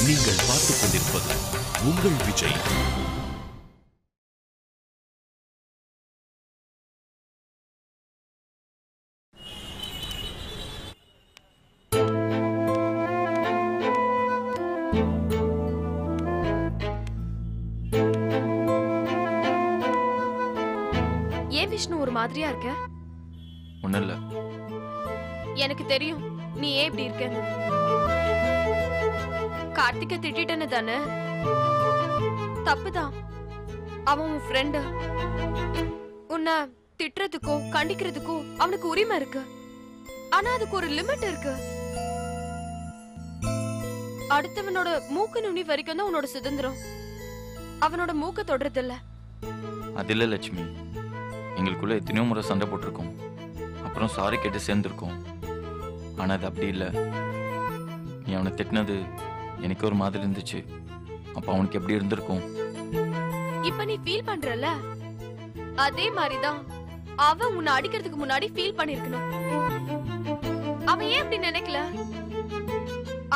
நீங்கள் பார்த்துக் கொண்டிருப்பது உங்கள் விஜய். ஏன் விஷ்ணு ஒரு மாதிரியா இருக்க? ஒண்ணும் இல்ல. எனக்கு தெரியும் நீ ஏன் இப்படி இருக்கன்னு. கார்த்திகை திட்டிட்டேன்னு தானே? தப்புதான். அவன் உன் ஃப்ரெண்டு. உன்னை திட்டுறதுக்கோ கண்டிக்கிறதுக்கோ அவனுக்கு உரிமை இருக்கு. ஆனா அதுக்கு ஒரு லிமிட் இருக்கு. அடுத்தவனோட மூக்கு நுனி வரைக்கும் தான் உன்னோட சுதந்திரம். அவனோட மூக்க தொடுறது இல்ல. அது இல்ல லட்சுமி, எங்களுக்குள்ள எத்தனையோ முறை சண்டை போட்டிருக்கோம், அப்புறம் சாரி கேட்டு சேர்ந்துருக்கோம். ஆனா அது அப்படி இல்லை. நீ அவனை திட்டினது எனக்கு ஒரு மாதிரி இருந்துச்சு. அப்ப அவனுக்கு எப்படி இருந்திருக்கும்? இப்ப நீ ஃபீல் பண்றல, அதே மாதிரிதான் அவன் உன்னை அடிக்கிறதுக்கு முன்னாடி ஃபீல் பண்ணிருக்கணும். அவன் ஏன் அப்படி நினைக்கல?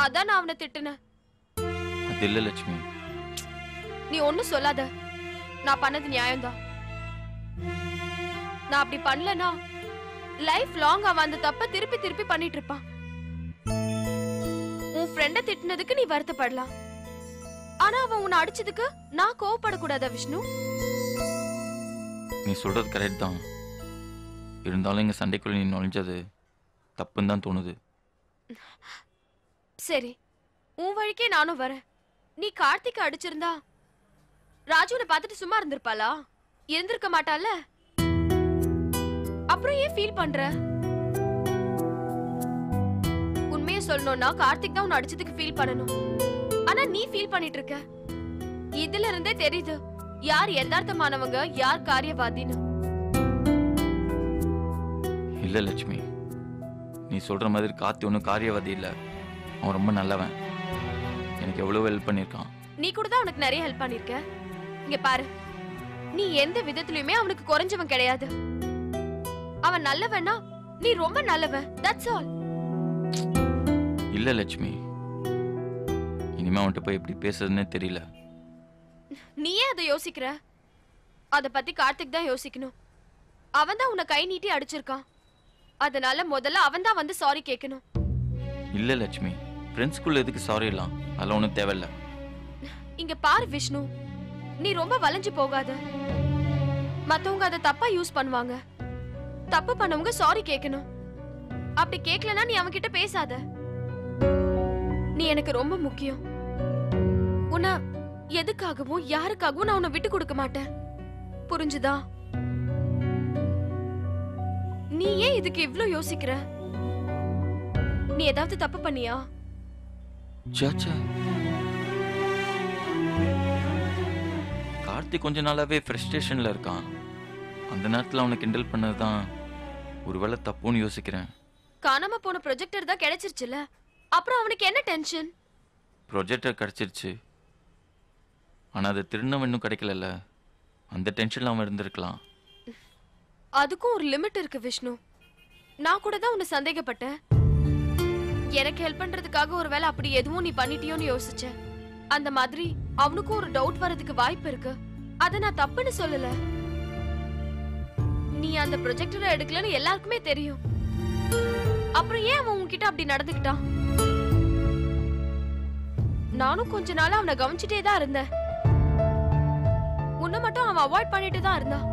அதான் நான் அவனை திட்டுனேன். அது இல்ல லட்சுமி. நீ ஒண்ணும் சொல்லாத. நான் பண்ணது நியாயம்தான். நான் அப்படி பண்ணலனா லைஃப் லாங் அவன் அந்த தப்ப திருப்பி திருப்பி பண்ணிட்டு இருப்பான். உன் ஃப்ரெண்ட திட்டினதுக்கு நீ வருத்தப்படலாம், ஆனா அவன் உன்னை அடிச்சதுக்கு நான் கோவப்படக்கூடாதா விஷ்ணு? நீ சொல்றது கரெக்ட் தான். இருந்தாலும் எங்க சண்டைக்குள்ள நீ நுழைஞ்சது தப்புன்னு தான் தோணுது. சரி, உன் வழிக்கே நானும் வரேன். நீ கார்த்திகை அடிச்சிருந்தா ராஜுனை பார்த்துட்டு சும்மா இருந்திருப்பாளா? இருந்திருக்க மாட்டால. அப்புறம் ஏன் ஃபீல் பண்ற? உண்மையை சொல்லணும்னா கார்த்திக் தான் உன்னை அடிச்சதுக்கு ஃபீல் பண்ணணும். ஆனா நீ ஃபீல் பண்ணிட்டு இருக்க. இதுல இருந்தே தெரியுது யார் யதார்த்தமானவங்க, யார் காரியவாதின்னு. இல்ல லட்சுமி, நீ சொல்ற மாதிரி கார்த்தி ஒன்றும் காரியவாதி இல்ல. அவன் ரொம்ப நல்லவன். எனக்கு எவ்வளவு ஹெல்ப் பண்ணிருக்கான். நீ கூட தான் அவனுக்கு நிறைய ஹெல்ப் பண்ணிருக்க. இங்க பாரு, நீ எந்த விதத்திலயுமே அவனுக்கு குறைஞ்சவன் கிடையாது. அவன் நல்லவனா, நீ ரொம்ப நல்லவன். That's all. இல்ல லட்சுமி, இனிமே அவன்கிட்ட போய் எப்படி பேசுறதுன்னே தெரியல. நீ ஏன் அதை யோசிக்கிற? அத பத்தி கார்த்திக் தான் யோசிக்கணும். அவன் தான் உன்னை கை நீட்டி அடிச்சிருக்கான். அதனால முதல்ல அவன் தான் வந்து சாரி கேட்கணும். இல்ல லட்சுமி, ஃப்ரெண்ட்ஸ்குள்ள எதுக்கு சாரி எல்லாம்? அதெல்லாம் ஒன்றும் தேவையில்ல. இங்க பாரு விஷ்ணு, நீ ரொம்ப வளைஞ்சு போகாத. மத்தவங்க அதை தப்பா யூஸ் பண்ணுவாங்க. தப்பு பண்ணவங்க சாரி கேட்கணும். அப்படி கேட்கலனா நீ அவன்கிட்ட பேசாத. நீ எனக்கு ரொம்ப முக்கியம். உன்னை எதுக்காகவும் யாருக்காகவும் நான் உன்னை விட்டு கொடுக்க மாட்டேன். புரிஞ்சுதா? நீ ஏன் இதுக்கு இவ்ளோ யோசிக்கிற? நீ ஏதாவது தப்பு பண்ணியா? சாச்சா, கார்த்திக் கொஞ்ச நாளாவே ஃப்ரஸ்ட்ரேஷன்ல இருக்கான். அந்த நேரத்தில் அவனை கிண்டல் பண்ணதுதான் ஒருவேளை தப்புன்னு யோசிக்கிறேன். காணாம போன ப்ரொஜெக்டர் தான் கிடைச்சிருச்சுல, அப்புறம் அவனுக்கு என்ன டென்ஷன்? ப்ரொஜெக்டர் கிடைச்சிருச்சு, ஆனா அது திருநவன் இன்னும் கிடைக்கல. அந்த டென்ஷன்ல அவன் இருந்திருக்கலாம். அதுக்கும் ஒரு லிமிட் இருக்கு விஷ்ணு. நான் கூட தான் உன்னை சந்தேகப்பட்டேன். எனக்கு ஹெல்ப் பண்றதுக்காக ஒருவேளை அப்படி எதுவும் நீ பண்ணிட்டியோன்னு யோசிச்சேன். அந்த மாதிரி அவனுக்கும் ஒரு டவுட் வரதுக்கு வாய்ப்பு இருக்கு. அத நான் தப்புன்னு சொல்லல. நீ அந்த ப்ரொஜெக்டரை எடுக்கலன்னு எல்லாருக்குமே தெரியும். அப்புறம் ஏன் அவன் உன்கிட்ட அப்படி நடந்துக்கிட்டான்? நானும் கொஞ்ச நாளா அவனை கவனிச்சுட்டே தான் இருந்தேன். உன்னை மட்டும் அவன் அவாய்ட் பண்ணிட்டு தான் இருந்தான்.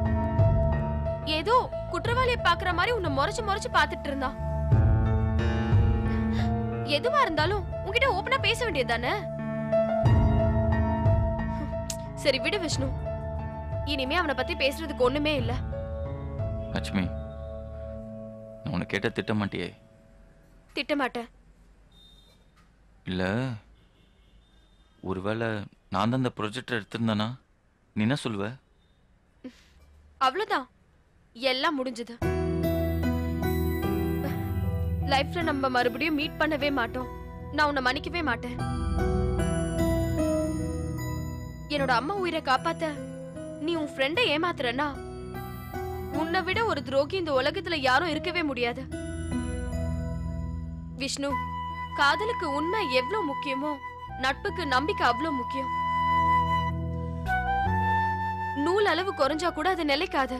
ஏதோ குற்றவாளியை பாக்குற மாதிரி உன்னை முறைச்சு முறைச்சு பாத்துட்டு இருந்தான். எதுவா இருந்தாலும் உன்கிட்ட ஓபனா பேச வேண்டியதுதானே? சரி விடு விஷ்ணு, இனிமே அவனை பத்தி பேசுறதுக்கு ஒண்ணுமே இல்ல. லட்சுமி, நான் உன்னை கேட்ட திட்ட மாட்டியே? திட்ட மாட்டேன். இல்ல, ஒருவேளை நான் தான் இந்த ப்ரொஜெக்டர் எடுத்திருந்தேனா நீ என்ன சொல்லுவ? அவ்வளவுதான், எல்லாம் முடிஞ்சது. லைஃப்ல நம்ம மறுபடியும் மீட் பண்ணவே மாட்டோம். நான் உன்னை மன்னிக்கவே மாட்டேன். என்னோட அம்மா உயிரை காப்பாத்த நீ உன் ஃப்ரெண்டை ஏமாத்துறனா, உன்னை விட ஒரு துரோகி இந்த உலகத்துல யாரும் இருக்கவே முடியாது. விஷ்ணு, காதலுக்கு உண்மை எவ்வளவு முக்கியமோ நட்புக்கு நம்பிக்கை அவ்வளவு முக்கியம். நூல் அளவு குறைஞ்சா கூட அது நிலைக்காது.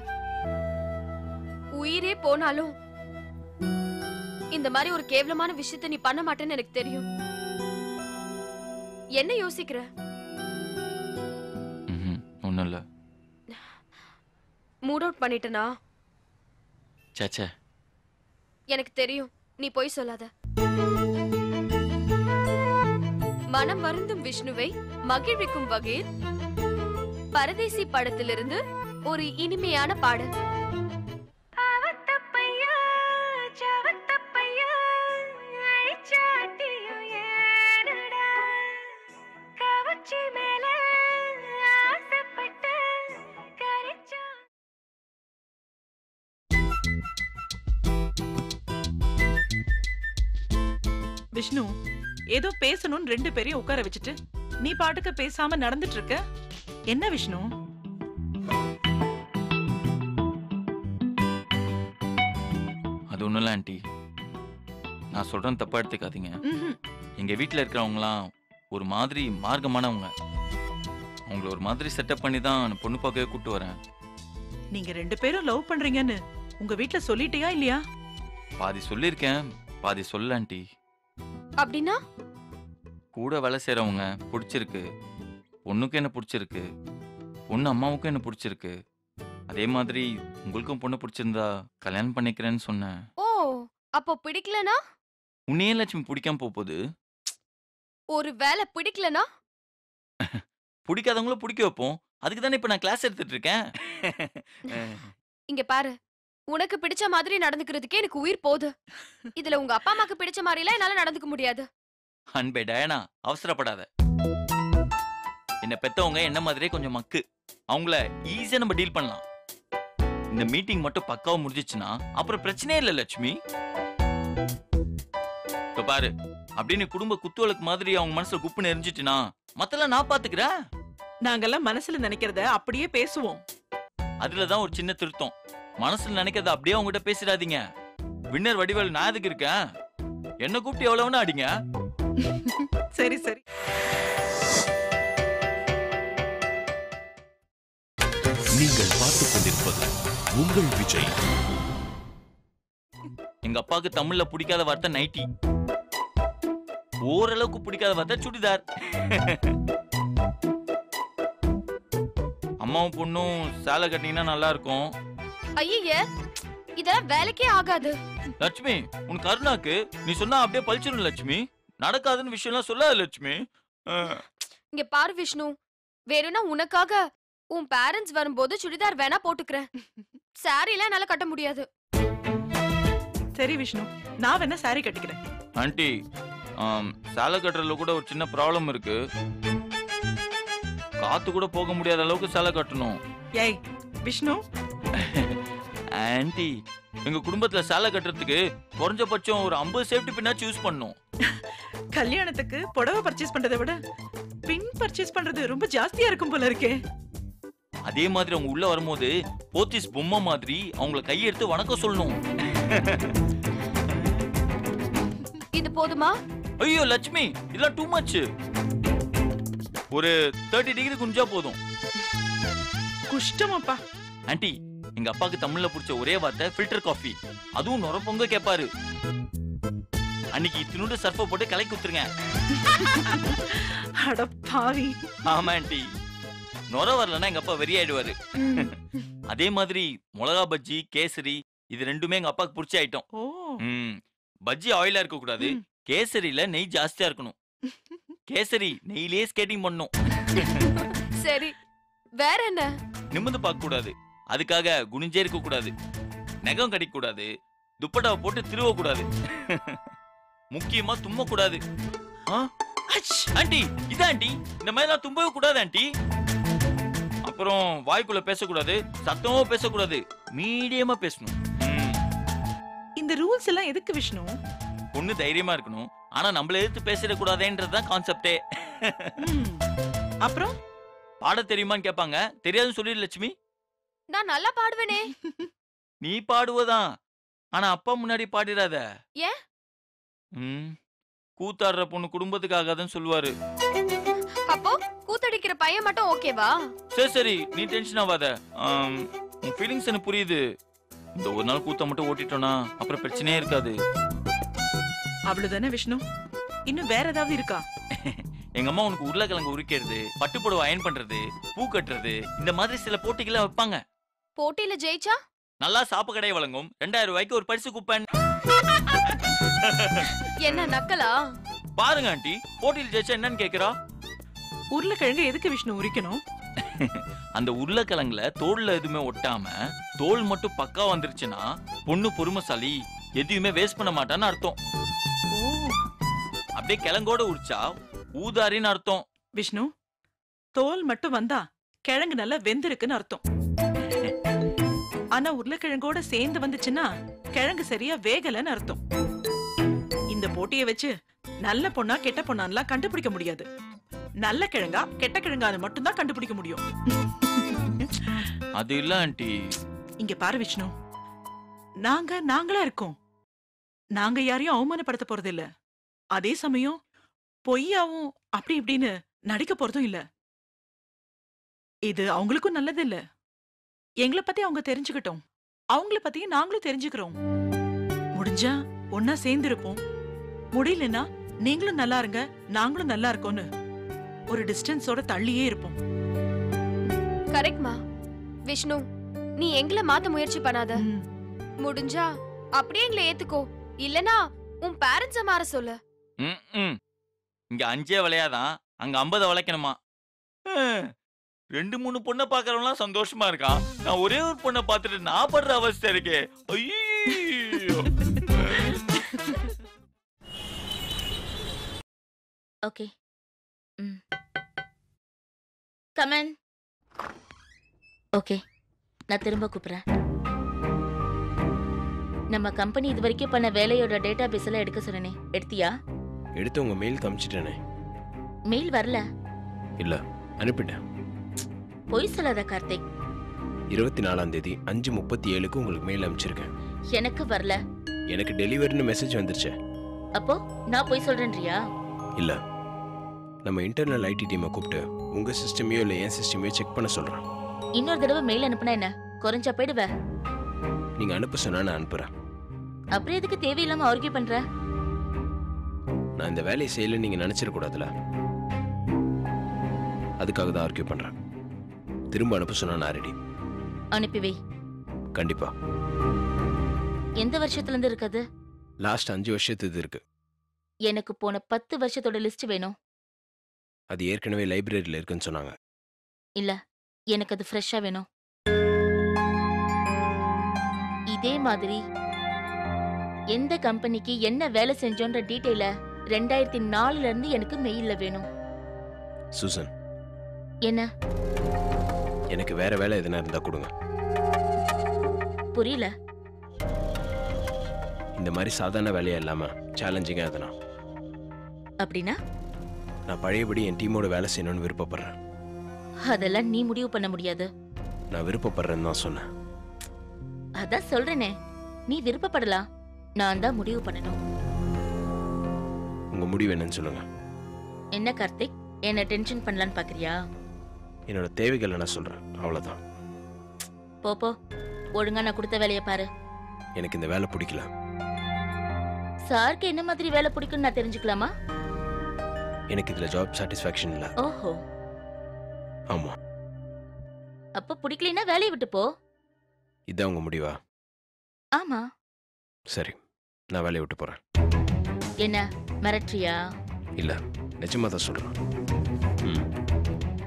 உயிரே போனாலும் இந்த மாதிரி ஒரு கேவலமான விஷயத்தை நீ பண்ண மாட்டேன்னு எனக்கு தெரியும். என்ன யோசிக்கிற? ஒண்ணும் இல்ல. மூட் அவுட் பண்ணிட்டனா? சேச்சே, எனக்கு தெரியும், நீ போய் சொல்லாத. மனம் வருந்தும் விஷ்ணுவை மகிழ்விக்கும் வகையில் பரதேசி படத்திலிருந்து ஒரு இனிமையான பாடல். விஷ்ணு, ஏதோ பேசணும்னு 2 பேரையும் உட்கார வச்சுட்டு நீ பாட்டுக்கு பேசாம நடந்துட்டு இருக்க. என்ன விஷ்ணு? அது ஒண்ணும் இல்ல ஆண்டி. நான் சொல்றேன், தப்பா எடுத்துக்காதீங்க. எங்க வீட்டுல இருக்கிறவங்களாம் ஒரு மாதிரி மார்க்கமானவங்க. அவங்கள ஒரு மாதிரி செட்டப் பண்ணி தான் பொண்ணு பார்க்கவே கூட்டு வரேன். நீங்க 2 பேரும் லவ் பண்றீங்கன்னு உங்க வீட்டுல சொல்லிட்டியா இல்லையா? பாதி சொல்லியிருக்கேன், பாதி சொல்ல ஆண்டி. அப்படின்னா கூட வேலை செய்யறவங்க பிடிச்சிருக்கு, பொண்ணுக்கும் என்ன பிடிச்சிருக்கு, பொண்ணு அம்மாவுக்கும் என்ன பிடிச்சிருக்கு. அதே மாதிரி உங்களுக்கும் பொண்ணு பிடிச்சிருந்தா கல்யாணம் பண்ணிக்கிறேன்னு சொன்னேன். ஓ, அப்போ பிடிக்கலனா? உன்னையே லட்சுமி பிடிக்காம போகுது. ஒரு வேலை பிடிக்கலனா பிடிக்காதவங்கள பிடிக்க வைப்போம். அதுக்கு தானே இப்ப நான் கிளாஸ் எடுத்துட்டு இருக்கேன். இங்க பாரு, உனக்கு பிடிச்ச மாதிரி நடந்துக்கிறதுக்கே எனக்கு உயிர் போகுது. இதுல உங்க அப்பா அம்மாக்கு பிடிச்ச மாதிரி எல்லாம் என்னால நடந்துக்க முடியாது. அன்பே டயனா, அவசரப்படாத. என்ன பெத்தவங்க என்ன மாதிரியே கொஞ்சம் மக்கு. அவங்கள ஈஸியா நம்ம டீல் பண்ணலாம். இந்த மீட்டிங் மட்டும் பக்காவா முடிஞ்சிச்சுன்னா அப்புறம் பிரச்சனையே இல்ல லட்சுமி. இப்ப பாரு, அப்படின்னு குடும்ப குத்துவலுக்கு மாதிரி அவங்க மனசுல குப்புன்னு எரிஞ்சிட்டுனா மத்தெல்லாம் நான் பாத்துக்கிறேன். நாங்கெல்லாம் மனசுல நினைக்கிறத அப்படியே பேசுவோம். அதுலதான் ஒரு சின்ன திருத்தம். மனசுல நினைக்கிறத அப்படியே அவங்ககிட்ட பேசிடாதீங்க. வின்னர் வடிவேல் நான் எதுக்கு இருக்கேன்? என்ன கூப்பிட்டு எவ்வளவுன்னு அடிங்க. சரி சரி. நீங்கள் பார்த்துக் கொண்டிருப்பது உங்கள் விஜய். எங்க அப்பாவுக்கு தமிழ்ல பிடிக்காத வார்த்தை நைட்டி, ஓரளவுக்கு பிடிக்காத வார்த்தை சுடிதார். அம்மாவும் பொண்ணும் சேலை கட்டிங்கன்னா நல்லா இருக்கும். ஐயே, இதெல்லாம் வேலைக்கே ஆகாது. லட்சுமி, உன் கருணாக்கு நீ சொன்னா அப்படியே பழிச்சிடும் லட்சுமி. நடக்காதுன்னு விஷயம்லாம் சொல்லாத லட்சுமி. இங்க பாரு விஷ்ணு, வேணும்னா உனக்காக உன் பேரண்ட்ஸ் வரும்போது சுடிதார் வேணா போட்டுக்கிறேன். சாரி எல்லாம் என்னால கட்ட முடியாது. சரி விஷ்ணு, நான் வேணா சாரி கட்டிக்கிறேன். ஆண்டி, சேலை கட்டுறதுல கூட ஒரு சின்ன ப்ராப்ளம் இருக்கு. காத்து கூட போக முடியாத அளவுக்கு சேலை கட்டணும். ஏய் விஷ்ணு. ஆண்டி, எங்க குடும்பத்துல சேலை கட்டுறதுக்கு குறைஞ்சபட்சம் ஒரு 50 சேஃப்டி பின்னாச்சு யூஸ் பண்ணும். கல்யாணத்துக்கு புடவை பர்ச்சேஸ் பண்றதை விட பின் பர்ச்சேஸ் பண்றது ரொம்ப ஜாஸ்தியா இருக்கும் போல இருக்கே. அதே மாதிரி அவங்க உள்ள வரும்போது போத்தீஸ் பொம்மை மாதிரி அவங்கள கையெடுத்து வணக்கம் சொல்லணும். இது போதுமா? ஐயோ லட்சுமி, இதெல்லாம் டூ மச். ஒரு 30 டிகிரி குஞ்சா போதும். குஷ்டமாப்பா. ஆண்டி, எங்க அப்பாக்கு தமிழ்ல பிடிச்ச ஒரே வார்த்தை ஃபில்டர் காஃபி. அதுவும் நொர பொங்க கேட்பாரு. அன்னைக்கு இத்தினோட சர்ஃப போட்டு கலக்கி ஊத்துருங்க. அட பாவி. ஆமா ஆண்டி, நொர வரலன்னா எங்க அப்பா வெறியாயிடுவாரு. அதே மாதிரி மிளகா பஜ்ஜி, கேசரி, இது ரெண்டுமே எங்க அப்பாக்கு பிடிச்ச ஐட்டம். பஜ்ஜி ஆயிலா இருக்க கூடாது, கேசரியில நெய் ஜாஸ்தியா இருக்கணும். கேசரி நெய்லயே ஸ்கேட்டிங் பண்ணும். சரி, வேற என்ன? நிமிர்ந்து பார்க்க கூடாது, அதுக்காக குனிஞ்சே இருக்க கூடாது, நகம் கடிக்க கூடாது, துப்பட்டாவை போட்டு திருவ கூடாது, முக்கியமா தும்ம கூடாது. ஆண்டி, இது ஆண்டி, இந்த மாதிரி நான் தும்பவே கூடாது ஆண்டி. அப்புறம் வாய்க்குள்ள பேசக்கூடாது, சத்தமா பேசக்கூடாது, மீடியமா பேசணும். இந்த ரூல்ஸ் எல்லாம் எதுக்கு விஷ்ணு? பொண்ணு தைரியமா இருக்கணும், ஆனா நம்மள எதிர்த்து பேசிடக்கூடாதுன்றதுதான் கான்செப்டே. அப்புறம் பாட தெரியுமான்னு கேட்பாங்க, தெரியாதுன்னு சொல்லிடு லட்சுமி. நான் நல்லா பாடுவேனே. நீ பாடுவதான், ஆனா அப்பா முன்னாடி பாடிடாத. ஏன்? கூத்தாடுற பொண்ணு குடும்பத்துக்காகதான் சொல்லுவாரு. அப்போ கூத்தடிக்கிற பையன் மட்டும் ஓகேவா? சரி நீ டென்ஷன் ஆகாத. உன் ஃபீலிங்ஸ் எனக்கு புரியுது. இந்த ஒரு நாள் கூத்த மட்டும் ஓட்டிட்டோம்னா அப்புறம் பிரச்சனையே இருக்காது. அவ்வளவுதானே விஷ்ணு? இன்னும் வேற ஏதாவது இருக்கா? எங்க அம்மா உனக்கு உருளைக்கிழங்கு உரிக்கிறது, பட்டுப்புடவை அயன் பண்றது, பூ கட்டுறது, இந்த மாதிரி சில போட்டிகளை வைப்பாங்க. போட்டியில ஜெயிச்சா நல்லா சாப்பு கடையை வழங்கும் 2000 ரூபாய்க்கு ஒரு பரிசு கூப்பன். என்ன நக்கலா? பாருங்க ஆண்டி, போட்டியில் ஜெயிச்சா என்னன்னு கேக்குறா. உருளைக்கிழங்கு எதுக்கு விஷ்ணு உரிக்கணும்? அந்த உருளைக்கிழங்குல தோல்ல எதுவுமே ஒட்டாம தோல் மட்டும் பக்கா வந்துருச்சுன்னா பொண்ணு பொறுமைசாலி, எதையுமே வேஸ்ட் பண்ண மாட்டான்னு அர்த்தம். அப்படியே கிழங்கோட உரிச்சா ஊதாரின்னு அர்த்தம். விஷ்ணு, தோல் மட்டும் வந்தா கிழங்கு நல்லா வெந்திருக்குன்னு அர்த்தம். ஆனா உருளைக்கிழங்கோட சேர்ந்து வந்துச்சுன்னா கிழங்கு சரியா வேகலன்னு அர்த்தம். இந்த போட்டியை வச்சு நல்ல பொண்ணா கெட்ட பொண்ணான்லாம் கண்டுபிடிக்க முடியாது. நல்ல கிழங்கா கெட்ட கிழங்கான்னு மட்டும்தான் கண்டுபிடிக்க முடியும். அது இல்ல ஆண்டி. இங்க பாரு விஷ்ணு, நாங்களா இருக்கோம். நாங்க யாரையும் அவமானப்படுத்த போறது இல்ல. அதே சமயம் பொய்யாவும் அப்படி இப்படின்னு நடிக்க போறதும் இல்ல. இது அவங்களுக்கும் நல்லது இல்ல. எங்களை பத்தி அவங்க தெரிஞ்சுக்கிட்டோம், அவங்கள பத்தியும் நாங்களும் தெரிஞ்சுக்கிறோம். முடிஞ்சா ஒன்னா சேர்ந்து இருப்போம், முடியலன்னா நீங்களும் நல்லா இருங்க நாங்களும் நல்லா இருக்கோம்னு ஒரு டிஸ்டன்ஸோட தள்ளியே இருப்போம். கரெக்ட்மா. விஷ்ணு, நீ எங்களை மாத்த முயற்சி பண்ணாத. முடிஞ்சா அப்படியே எங்களை ஏத்துக்கோ, இல்லனா உன் பேரண்ட்ஸ மாற சொல்லு. இங்க 5 விளையாதான், அங்க 50 வளைக்கணுமா? 2-3 பொண்ணை பாக்குறவங்களாம் சந்தோஷமா இருக்கான். நான் ஒரே ஒரு பொண்ணை பார்த்துட்டு நான் படுற அவஸ்தை இருக்கே. ஐயோ. ஓகே. கமன். ஓகே, நான் திரும்ப கூப்பிடுறேன். நம்ம கம்பெனி இது வரைக்கும் பண்ண வேலையோட டேட்டா பேஸ் எல்லாம் எடுக்க சொன்னேனே, எடுத்தியா? எடுத்து உங்க மெயில் காமிச்சிட்டேனே. மெயில் வரல? இல்ல, அனுப்பிட்டேன். பொய் சொல்லாத கார்த்திக். 24ஆம் தேதி 5:37க்கு உங்களுக்கு மெயில் அனுப்பிச்சிருக்கேன். எனக்கு வரல. எனக்கு டெலிவரின்னு மெசேஜ் வந்துருச்சு. அப்போ நான் பொய் சொல்றேன்றியா? இல்ல, நம்ம இன்டர்னல் ஐடி டீமை கூப்பிட்டு உங்க சிஸ்டமையோ இல்லை என் சிஸ்டமையோ செக் பண்ண சொல்றேன். இன்னொரு தடவை மெயில் அனுப்புனா என்ன, குறைஞ்சா போயிடுவ? நீங்க அனுப்ப சொன்னா நான் அனுப்புறேன். அப்புறம் எதுக்கு தேவையில்லாம ஆர்கியூ பண்ற? நான் இந்த வேலையை செய்யல நீங்க நினைச்சிடக்கூடாதுல, அதுக்காக தான் ஆர்கியூ பண்றேன். திரும்ப அனுப்ப சொன்னா நான் ரெடி. அனுப்பி வை. கண்டிப்பா. எந்த வருஷத்துல இருந்து இருக்குது? லாஸ்ட் 5 வருஷத்துக்கு இருக்கு. எனக்கு போன 10 வருஷத்தோட லிஸ்ட் வேணும். அது ஏற்கனவே லைப்ரரியில இருக்குன்னு சொன்னாங்க. இல்ல, எனக்கு அது ஃப்ரெஷ்ஷா வேணும். இதே மாதிரி எந்த கம்பெனிக்கு என்ன வேலை செஞ்சோன்ற டீடைல 2004ல இருந்து எனக்கு மெயில்ல வேணும். சூசன், என்ன? எனக்கு வேற வேலை எதுனா இருந்தா கொடுங்க. புரியல. இந்த மாதிரி சாதாரண வேலையா இல்லாம சேலஞ்சிங்கா எதுனா. அப்படின்னா? நான் பழையபடி என் டீமோட வேலை செய்யணும்னு விருப்பப்படுறேன். அதெல்லாம் நீ முடிவு பண்ண முடியாது. நான் விருப்பப்படுறேன்னு தான் சொன்னேன். அதான் சொல்றேனே, நீ விருப்பப்படலாம், நான் தான் முடிவு பண்ணணும். உங்க முடிவு என்னன்னு சொல்லுங்க. என்ன கார்த்திக், என்ன டென்ஷன் பண்ணலான்னு பாக்குறியா? என்னோட தேவைகளை நான் சொல்றேன், அவ்வளவுதான். போ, ஒழுங்கா நான் கொடுத்த வேலையை பாரு. எனக்கு இந்த வேலை பிடிக்கல. சாருக்கு என்ன மாதிரி வேலை பிடிக்கும்னு நான் தெரிஞ்சுக்கலாமா? எனக்கு இதுல ஜாப் சாட்டிஸ்ஃபேக்ஷன் இல்ல. ஓஹோ. ஆமா. அப்ப பிடிக்கலைன்னா வேலையை விட்டு போ. இதான் உங்க முடிவா? ஆமா. சரி, நான் வேலையை விட்டு போறேன். என்ன மிரட்றியா? இல்ல, நிஜமா தான் சொல்றேன்.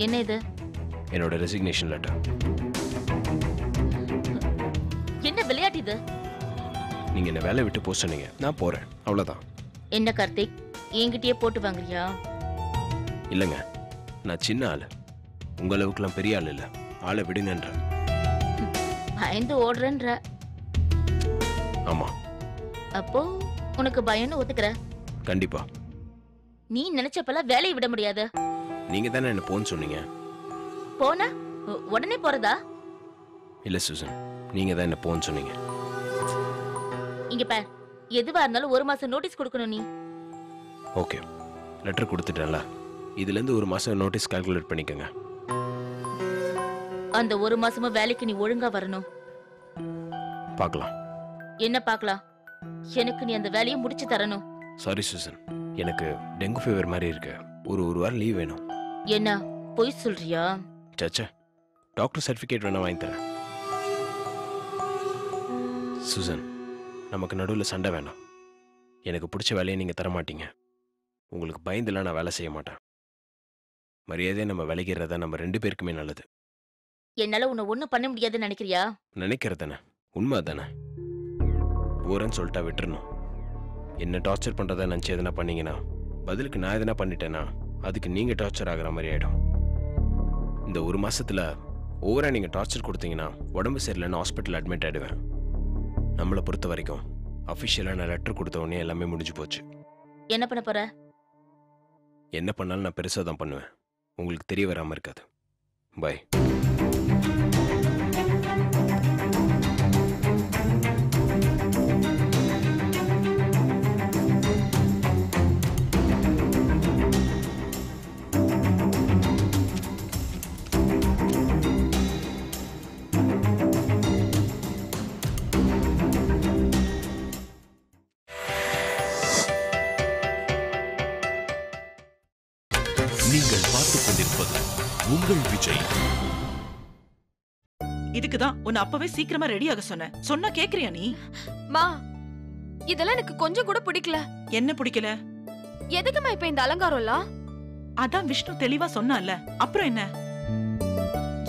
என்ன இது? என்னோட ரெசிக்னேஷன் லெட்டர். என்ன விளையாட்டு இது? நீங்க என்ன வேலை விட்டு போக சொன்னீங்க, நான் போறேன், அவ்வளவுதான். என்ன கார்த்திக், என்கிட்டயே போட்டு வாங்குறியா? இல்லங்க, நான் சின்ன ஆளு, உங்க அளவுக்குலாம் பெரிய ஆள் இல்ல. ஆளை விடுங்கன்ற. பயந்து ஓடுறன்ற. ஆமா. அப்போ உனக்கு பயம்னு ஒத்துக்கிற? கண்டிப்பா. நீ நினைச்சப்பெல்லாம் வேலையை விட முடியாது. நீங்க தானே என்ன போன்னு சொன்னீங்க. போனா உடனே போறதா? இல்ல சூசன், நீங்க தான் என்ன போன்னு சொன்னீங்க. இங்க பார், எதுவா இருந்தாலும் 1 மாசம் நோட்டீஸ் கொடுக்கணும். நீ ஓகே, லெட்டர் கொடுத்துட்டேன்ல, இதுலேருந்து ஒரு மாதம் நோட்டீஸ் கால்குலேட் பண்ணிக்கோங்க. அந்த ஒரு மாசமும் வேலைக்கு நீ ஒழுங்கா வரணும். பார்க்கலாம். என்ன பார்க்கலாம்? எனக்கு நீ அந்த வேலையை முடிச்சு தரணும். சாரி சூசன், எனக்கு டெங்கு ஃபீவர் மாதிரி இருக்கு. ஒரு வாரம் லீவ் வேணும். என்ன பொய் சொல்றியா? சச்சா, டாக்டர் சர்டிஃபிகேட் வேணா வாங்கி தரேன். சூசன், நமக்கு நடுவில் சண்டை வேணாம். எனக்கு பிடிச்ச வேலையை நீங்கள் தர மாட்டீங்க. உங்களுக்கு பயந்துலாம் நான் வேலை செய்ய மாட்டேன். மரியாதையை நம்ம விலகிறதா நம்ம 2 பேருக்குமே நல்லது. என்னால உன்னை ஒண்ணும் பண்ண முடியாதுன்னு நினைக்கிறியா? நினைக்கிறதானே, உண்மை தானே. போறேன்னு சொல்லிட்டா விட்டுறணும். என்ன டார்ச்சர் பண்ணுறதா நினச்சி எதனா பண்ணீங்கன்னா, பதிலுக்கு நான் எதனா பண்ணிட்டேன்னா அதுக்கு நீங்கள் டார்ச்சர் ஆகிற மாதிரி ஆகிடும். இந்த ஒரு மாசத்துல ஓவராக நீங்கள் டார்ச்சர் கொடுத்தீங்கன்னா உடம்பு சரியில்லைன்னு ஹாஸ்பிட்டல் அட்மிட் ஆகிடுவேன். நம்மளை பொறுத்த வரைக்கும் அஃபிஷியலாக நான் லெட்டர் கொடுத்த உடனே எல்லாமே முடிஞ்சு போச்சு. என்ன பண்ண போற? என்ன பண்ணாலும் நான் பெருசாக தான் பண்ணுவேன். உங்களுக்கு தெரிய வராமல் இருக்காது. பாய். நீங்கள் பார்த்துக் கொண்டிருப்பது உங்கள் விஜய். இதுக்குதான் உன்னை அப்பவே சீக்கிரமா ரெடி ஆக சொன்னேன். சொன்னா கேக்குறியா நீ? மா, இதெல்லாம் எனக்கு கொஞ்சம் கூட பிடிக்கல. என்ன பிடிக்கல? எதுக்குமா இப்ப இந்த அலங்காரம்லாம்? அதான் விஷ்ணு தெளிவா சொன்னான்ல, அப்புறம் என்ன?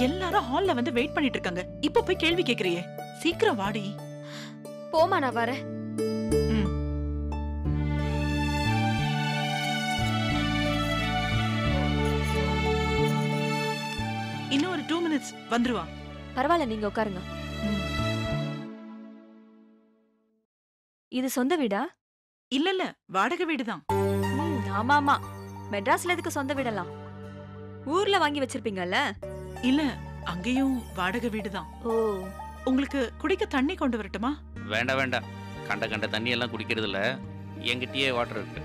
எல்லாரும் ஹால்ல வந்து வெயிட் பண்ணிட்டு இருக்காங்க. இப்ப போய் கேள்வி கேக்குறியே. சீக்கிரம் வாடி. போமா, நான் வரேன். இன்னும் ஒரு 2 minutes வந்துருவா. பரவாயில்ல, நீங்க உட்காருங்க. இது சொந்த வீடா? இல்ல இல்ல, வாடகை வீடுதான். ஆமா ஆமா, மெட்ராஸ்ல எதுக்கு சொந்த வீடெல்லாம்? ஊர்ல வாங்கி வச்சிருப்பீங்கல்ல? இல்ல, அங்கேயும் வாடகை வீடுதான். ஓ, உங்களுக்கு குடிக்க தண்ணி கொண்டு வரட்டுமா? வேண்டாம் வேண்டாம், கண்ட கண்ட தண்ணி எல்லாம் குடிக்கிறது இல்ல. என்கிட்டயே வாட்டர் இருக்கு.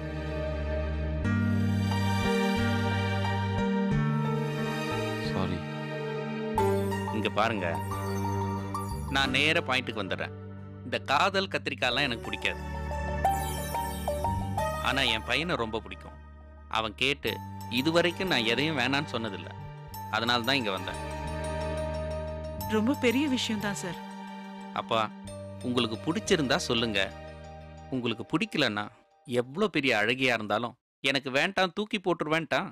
சாரி. இங்க பாருங்க, நான் நேர பாயிண்ட்டுக்கு வந்துடுறேன். இந்த காதல் கத்திரிக்காய்லாம் எனக்கு பிடிக்காது. ஆனா என் பையனை ரொம்ப பிடிக்கும். அவன் கேட்டு இதுவரைக்கும் நான் எதையும் வேணான்னு சொன்னதில்லை. அதனால தான் இங்க வந்தேன். ரொம்ப பெரிய விஷயம் தான் சார். அப்பா, உங்களுக்கு பிடிச்சிருந்தா சொல்லுங்க. உங்களுக்கு பிடிக்கலன்னா எவ்வளோ பெரிய அழகியா இருந்தாலும் எனக்கு வேண்டாம், தூக்கி போட்டுரு வேண்டாம்.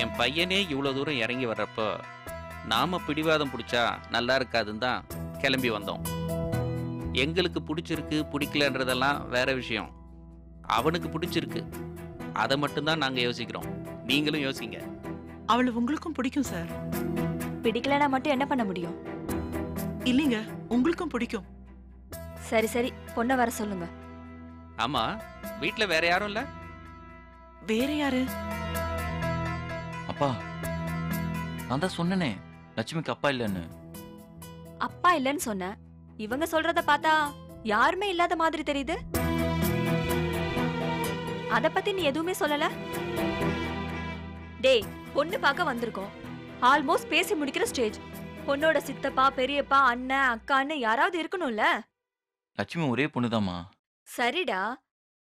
என் பையனே இவ்வளோ தூரம் இறங்கி வர்றப்போ நாம பிடிவாதம் பிடிச்சா நல்லா இருக்காதுன்னு தான் கிளம்பி வந்தோம். எங்களுக்கு பிடிச்சிருக்கு பிடிக்கலன்றதெல்லாம் வேற விஷயம். அவனுக்கு பிடிச்சிருக்கு, அதை மட்டும்தான் நாங்க யோசிக்கிறோம். நீங்களும் யோசிங்க. அவளை உங்களுக்கும் பிடிக்கும் சார். பிடிக்கலனா மட்டும் என்ன பண்ண முடியும்? இல்லைங்க, உங்களுக்கும் பிடிக்கும். சரி சரி, பொண்ணை வர சொல்லுங்க. ஆமா, வீட்ல வேற யாரும் இல்ல? வேற யாரு? அப்பா, நான் தான் சொன்னேனே லட்சுமிக்கு அப்பா இல்லைன்னு. அப்பா இல்லைன்னு சொன்ன, இவங்க சொல்றத பார்த்தா யாருமே இல்லாத மாதிரி தெரியுது. அத பத்தி நீ எதுவுமே சொல்லல. டேய், பொண்ணு பார்க்க வந்திருக்கோம். ஆல்மோஸ்ட் பேசி முடிக்கிற ஸ்டேஜ். பொண்ணோட சித்தப்பா, பெரியப்பா, அண்ணன், அக்கான்னு யாராவது இருக்கணும்ல. லட்சுமி ஒரே பொண்ணுதாம்மா. சரிடா,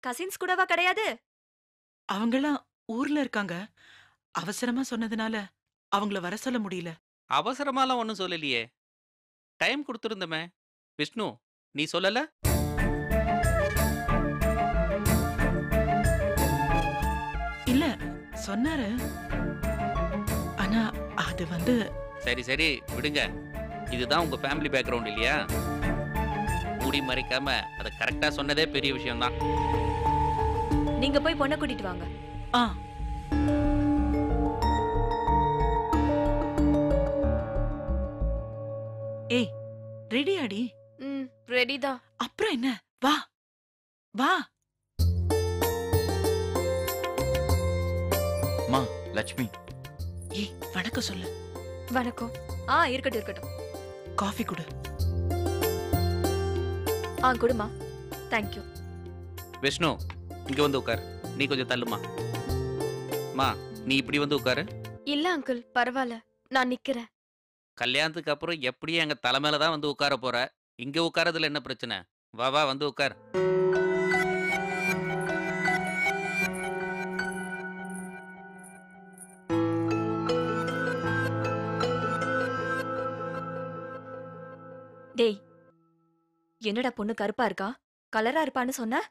கசின்ஸ் கூடவா கிடையாது? அவங்கெல்லாம் ஊர்ல இருக்காங்க. அவசரமா சொன்னதுனால அவங்கள வர சொல்ல முடியல. அவசரமாலாம் ஒன்றும் சொல்லலையே. டைம் கொடுத்துருந்தமே. விஷ்ணு, நீ சொல்லல? இல்ல, சொன்னாரு. ஆனா அது வந்து சரி சரி விடுங்க. இதுதான் உங்க ஃபேமிலி பேக்ரவுண்ட் இல்லையா? மூடி மறைக்காம அதை கரெக்டா சொன்னதே பெரிய விஷயம்தான். நீங்க போய் பொண்ணை கூட்டிட்டு வாங்க. ஆ. ஏய், ரெடி ஆடி. ரெடி தான். அப்புறம் என்ன? வா வா. அம்மா, லட்சுமி. ஏய், வணக்கம் சொல்லு. வணக்கம். இருக்கட்டும் இருக்கட்டும். காஃபி குடு. கொடுமா. தேங்க்யூ. விஷ்ணு இங்க வந்து உட்கார். நீ கொஞ்சம் தள்ளுமா. மா நீ இப்படி வந்து உட்காரு. இல்ல அங்கிள், பரவாயில்ல, நான் நிக்கிறேன். கல்யாணத்துக்கு அப்புறம் எப்படியும் எங்க தலைமையில தான் வந்து உட்கார போற. இங்க உட்காரதுல என்ன பிரச்சனை? வா வா வந்து உட்கார். டேய், என்னடா பொண்ணு கருப்பா இருக்கா? கலரா இருப்பான்னு சொன்ன?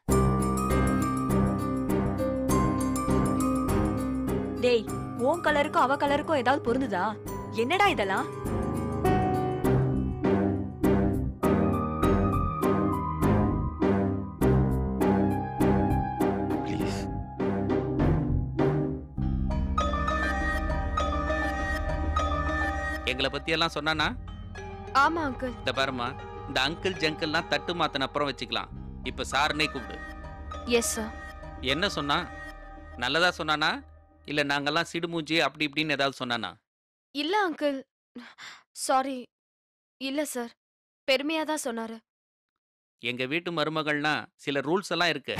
டேய், உன் கலருக்கும் அவ கலருக்கும் ஏதாவது பொருந்துதா? என்னடா இதெல்லாம்? ப்ளீஸ். எங்களை பத்தி எல்லாம் சொன்னானா? ஆமா அங்கிள். இந்த பாருமா, இந்த அங்கிள் ஜங்கிள்லாம் தட்டு மாத்தன அப்புறம் வச்சுக்கலாம். இப்ப சார்னே கூப்பிடு. Yes sir. என்ன சொன்னா? நல்லதா சொன்னானா இல்ல நாங்கெல்லாம் சிடுமூஞ்சி அப்படி இப்படின்னு ஏதாவது சொன்னானா? இல்ல அங்கிள், சாரி. இல்ல சார், பெருமையா தான் சொன்னாரு. எங்க வீட்டு மருமகள்னா சில ரூல்ஸ் எல்லாம் இருக்கு.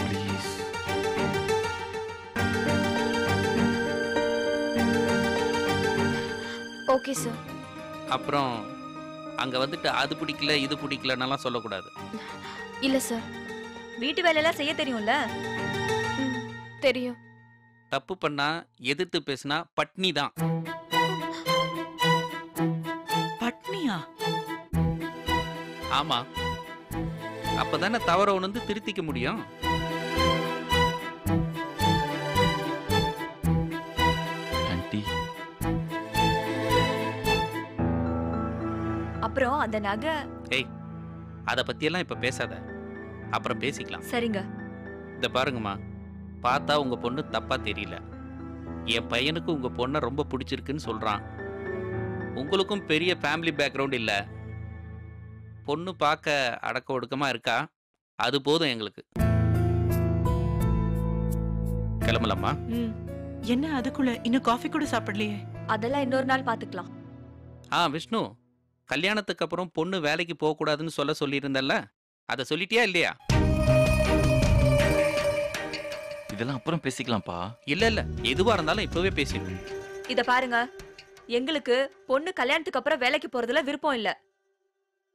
ப்ளீஸ். Okay sir. அப்புறம் அங்க வந்துட்டு அது பிடிக்கல இது பிடிக்கலன்னெல்லாம் சொல்லக்கூடாது. இல்ல சார். வீட்டு வேலையெல்லாம் செய்ய தெரியும்ல? ம், தெரியும். தப்பு பண்ணா எதிர்த்து பேசினா பட்னி தான். பட்னியா? ஆமா, அப்பதானே தவற உணர்ந்து திருத்திக்க முடியும். ஆன்ட்டி, அப்புறம் அந்த நகை. ஏய், அத பத்தியெல்லாம் இப்ப பேசாத, அப்புறம் பேசிக்கலாம். சரிங்க. இந்த பாருங்கம்மா, பார்த்தா உங்க பொண்ணு தப்பா தெரியல. என் பையனுக்கு உங்க பொண்ணை ரொம்ப பிடிச்சிருக்குன்னு சொல்றான். உங்களுக்கும் பெரிய ஃபேமிலி பேக்ரவுண்ட் இல்ல. பொண்ணு பார்க்க அடக்க ஒடுக்கமா இருக்கா, அது போதும் எங்களுக்கு. கிளம்பலாமா? ம், என்ன அதுக்குள்ள இன்னும் காஃபி கூட சாப்பிடலையே? அதெல்லாம் இன்னொரு நாள் பாத்துக்கலாம். விஷ்ணு, கல்யாணத்துக்கு அப்புறம் பொண்ணு வேலைக்கு போக கூடாதுன்னு சொல்லியிருந்தல்ல, அதை சொல்லிட்டியா இல்லையா? இதெல்லாம் அப்புறம் பேசிக்கலாம்ப்பா. இல்ல இல்ல, எதுவா இருந்தாலும் இப்பவே பேசிடுவோம். இத பாருங்க, எங்களுக்கு பொண்ணு கல்யாணத்துக்கு அப்புறம் வேலைக்கு போறதுல விருப்பம் இல்ல.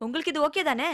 உங்களுக்கு இது ஓகே தானே?